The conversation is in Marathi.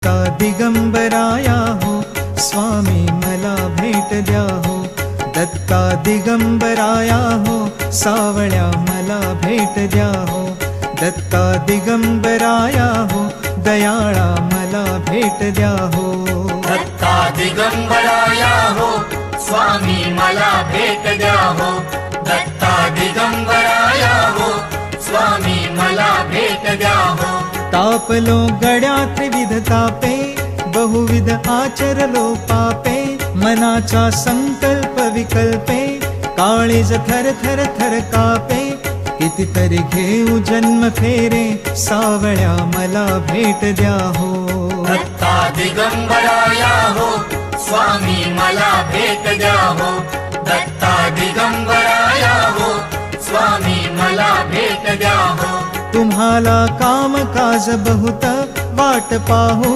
दत्ता दिगंबराया हो स्वामी मला भेट द्या हो दत्ता दिगंबराया हो सावळ्या मला भेट द्या हो दत्ता दिगंबराया हो दयाळा मला भेट द्या हो दत्ता दिगंबराया हो स्वामी मला भेट द्या हो दत्ता दिगंबराया हो स्वामी मला भेट द्या हो तापलो गड्या त्रिविध तापे बहुविध आचरलो पापे मनाचा संकल्प विकल्पे काळीज थर थर थर कापे कितीतरी घेऊ जन्म फेरे सावळ्या मला भेट द्या हो दत्ता दिगंबराया हो स्वामी मला भेट द्या हो दत्ता दिगंबराया हो स्वामी मला भेट द्या हो तुम्हाला काम काज बहुत वाट पाहू